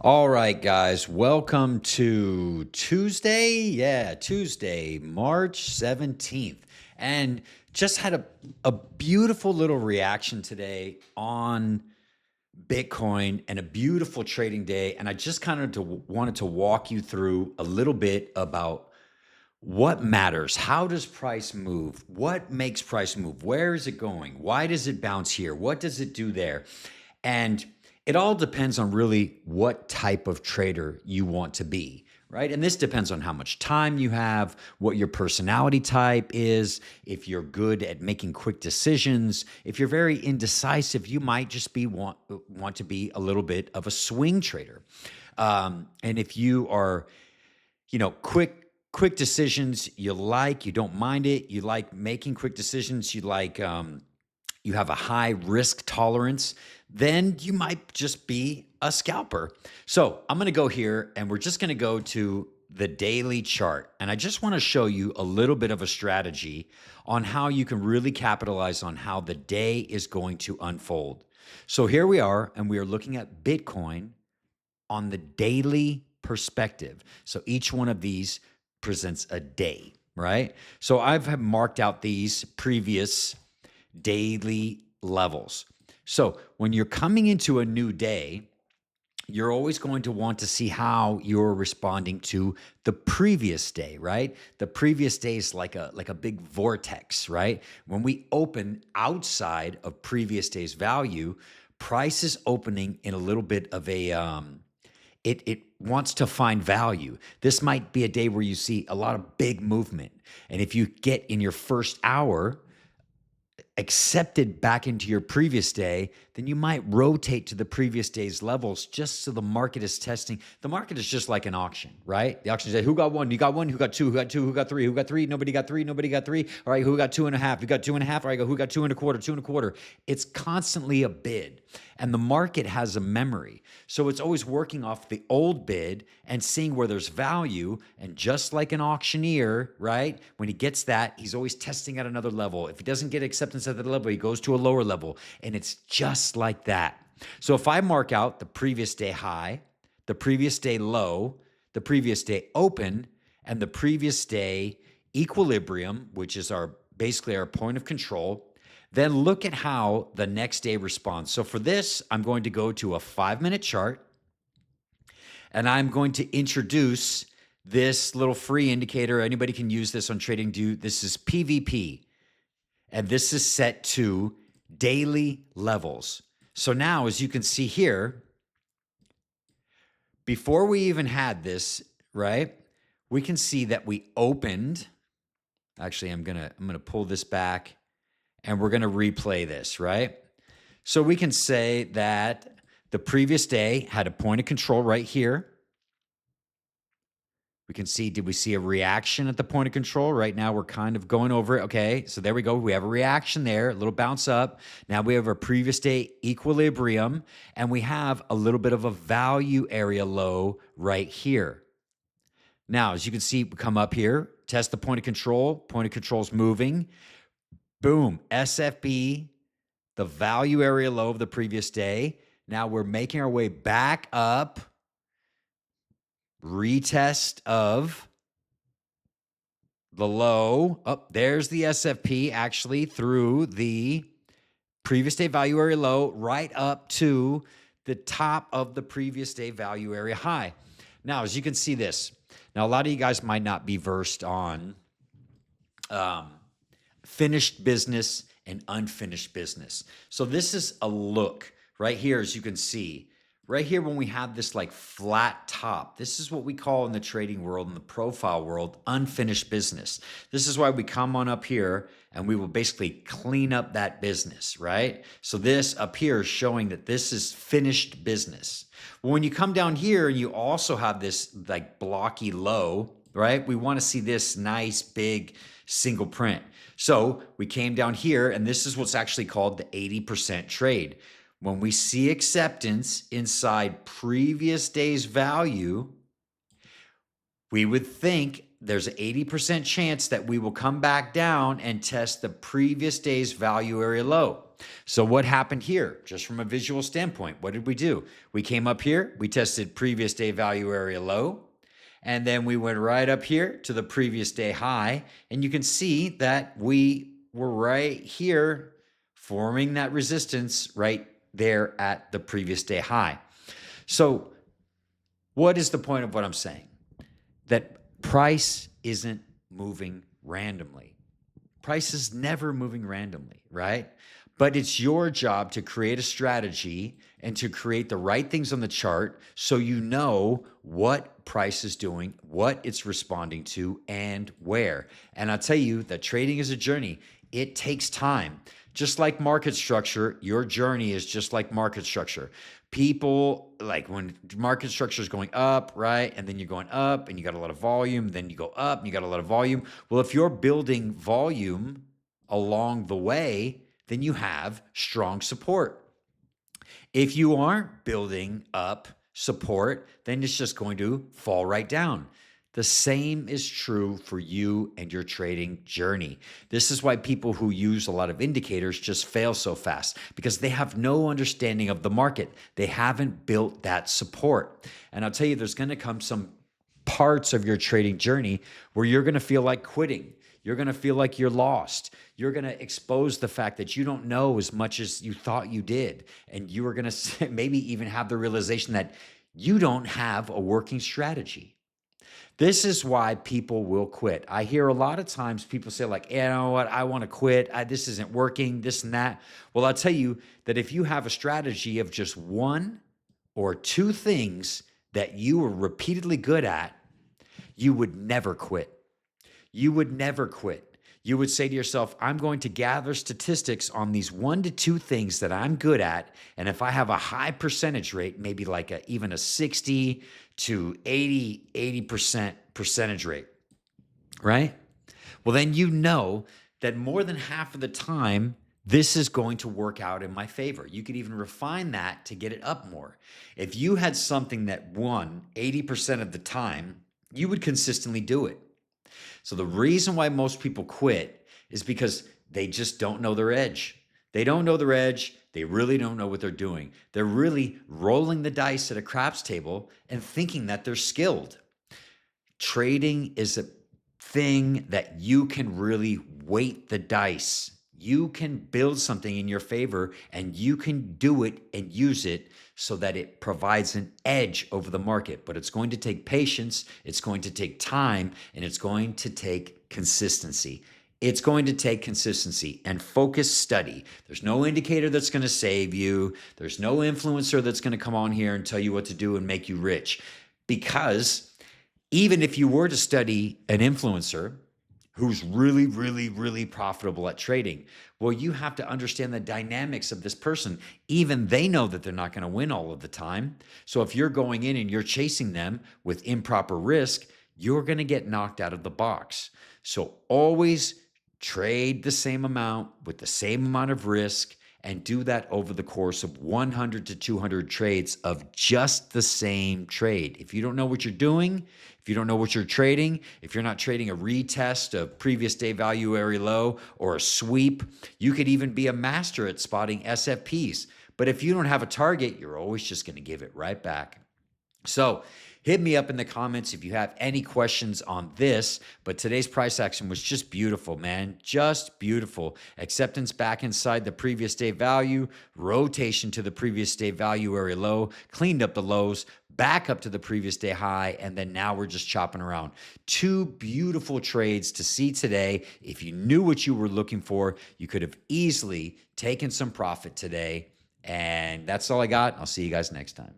All right, guys, welcome to Tuesday. Yeah, Tuesday, March 17th. And just had a beautiful little reaction today on Bitcoin and a beautiful trading day. And I just wanted to walk you through a little bit about what matters. How does price move? What makes price move? Where is it going? Why does it bounce here? What does it do there? And it all depends on really what type of trader you want to be, right? And this depends on how much time you have, what your personality type is, if you're good at making quick decisions. If you're very indecisive, you might just want to be a little bit of a swing trader. And if you are, quick decisions, you don't mind it, you like making quick decisions, you have a high risk tolerance, then you might just be a scalper. So I'm going to go here and we're just going to go to the daily chart. And I just want to show you a little bit of a strategy on how you can really capitalize on how the day is going to unfold. So here we are, and we are looking at Bitcoin on the daily perspective. So each one of these presents a day, right? So I've have marked out these previous daily levels. So when you're coming into a new day, you're always going to want to see how you're responding to the previous day, right? The previous day is like a big vortex, right? When we open outside of previous day's value, price is opening in a little bit of a it wants to find value. This might be a day where you see a lot of big movement. And if you get in your first hour accepted back into your previous day, then you might rotate to the previous day's levels just so the market is testing. The market is just like an auction, right? The auction says, who got one? You got one? Who got two? Who got two? Who got three? Who got three? Nobody got three. Nobody got three. All right, who got two and a half? You got two and a half. All right, who got two and a quarter? Two and a quarter. It's constantly a bid. And the market has a memory. So it's always working off the old bid and seeing where there's value. And just like an auctioneer, right? When he gets that, he's always testing at another level. If he doesn't get acceptance at that level, he goes to a lower level. And it's just like that. So if I mark out the previous day high, the previous day low, the previous day open, and the previous day equilibrium, which is basically our point of control, then look at how the next day responds. So for this, I'm going to go to a 5-minute chart, and I'm going to introduce this little free indicator. Anybody can use this on TradingView. This is PVP, and this is set to daily levels. So now, as you can see here, before we even had this, right, we can see that we opened. Actually, I'm gonna pull this back, and we're gonna replay this, right? So we can say that the previous day had a point of control right here. We can see, did we see a reaction at the point of control? Right now, we're kind of going over it. Okay, so there we go. We have a reaction there, a little bounce up. Now we have a previous day equilibrium, and we have a little bit of a value area low right here. Now, as you can see, we come up here, test the point of control. Point of control is moving. Boom, SFB, the value area low of the previous day. Now we're making our way back up. Retest of the low. Oh, there's the SFP actually through the previous day value area low right up to the top of the previous day value area high. Now, as you can see this, now a lot of you guys might not be versed on finished business and unfinished business. So this is a look right here, as you can see. Right here, when we have this like flat top, this is what we call in the trading world, in the profile world, unfinished business. This is why we come on up here and we will basically clean up that business, right? So this up here is showing that this is finished business. Well, when you come down here and you also have this like blocky low, right? We want to see this nice big single print. So we came down here, and this is what's actually called the 80% trade. When we see acceptance inside previous day's value, we would think there's an 80% chance that we will come back down and test the previous day's value area low. So what happened here? Just from a visual standpoint, what did we do? We came up here, we tested previous day value area low, and then we went right up here to the previous day high. And you can see that we were right here forming that resistance right there at the previous day high. So what is the point of what I'm saying? That price isn't moving randomly. Price is never moving randomly, right? But it's your job to create a strategy and to create the right things on the chart so you know what price is doing, what it's responding to, and where. And I'll tell you that trading is a journey. It takes time. Just like market structure, your journey is just like market structure. People, like when market structure is going up, right? And then you're going up and you got a lot of volume, then you go up and you got a lot of volume. Well, if you're building volume along the way, then you have strong support. If you aren't building up support, then it's just going to fall right down. The same is true for you and your trading journey. This is why people who use a lot of indicators just fail so fast, because they have no understanding of the market. They haven't built that support. And I'll tell you, there's going to come some parts of your trading journey where you're going to feel like quitting. You're going to feel like you're lost. You're going to expose the fact that you don't know as much as you thought you did. And you are going to maybe even have the realization that you don't have a working strategy. This is why people will quit. I hear a lot of times people say like, you know what, I want to quit. This isn't working, this and that. Well, I'll tell you that if you have a strategy of just one or two things that you are repeatedly good at, you would never quit. You would never quit. You would say to yourself, I'm going to gather statistics on these 1 to 2 things that I'm good at. And if I have a high percentage rate, maybe like even a 60 to 80% percentage rate, right? Well, then you know that more than half of the time, this is going to work out in my favor. You could even refine that to get it up more. If you had something that won 80% of the time, you would consistently do it. So the reason why most people quit is because they just don't know their edge. They don't know their edge. They really don't know what they're doing. They're really rolling the dice at a craps table and thinking that they're skilled. Trading is a thing that you can really weight the dice. You can build something in your favor and you can do it and use it so that it provides an edge over the market. But it's going to take patience, it's going to take time, and it's going to take consistency. It's going to take consistency and focused study. There's no indicator that's going to save you. There's no influencer that's going to come on here and tell you what to do and make you rich. Because even if you were to study an influencer who's really, really, really profitable at trading, well, you have to understand the dynamics of this person. Even they know that they're not going to win all of the time. So if you're going in and you're chasing them with improper risk, you're going to get knocked out of the box. So always trade the same amount with the same amount of risk and do that over the course of 100 to 200 trades of just the same trade. If you don't know what you're doing, if you don't know what you're trading, if you're not trading a retest of previous day value area low or a sweep, you could even be a master at spotting SFPs. But if you don't have a target, you're always just going to give it right back. So hit me up in the comments if you have any questions on this. But today's price action was just beautiful, man. Just beautiful. Acceptance back inside the previous day value, rotation to the previous day value area low, cleaned up the lows, back up to the previous day high, and then now we're just chopping around. 2 beautiful trades to see today. If you knew what you were looking for, you could have easily taken some profit today. And that's all I got. I'll see you guys next time.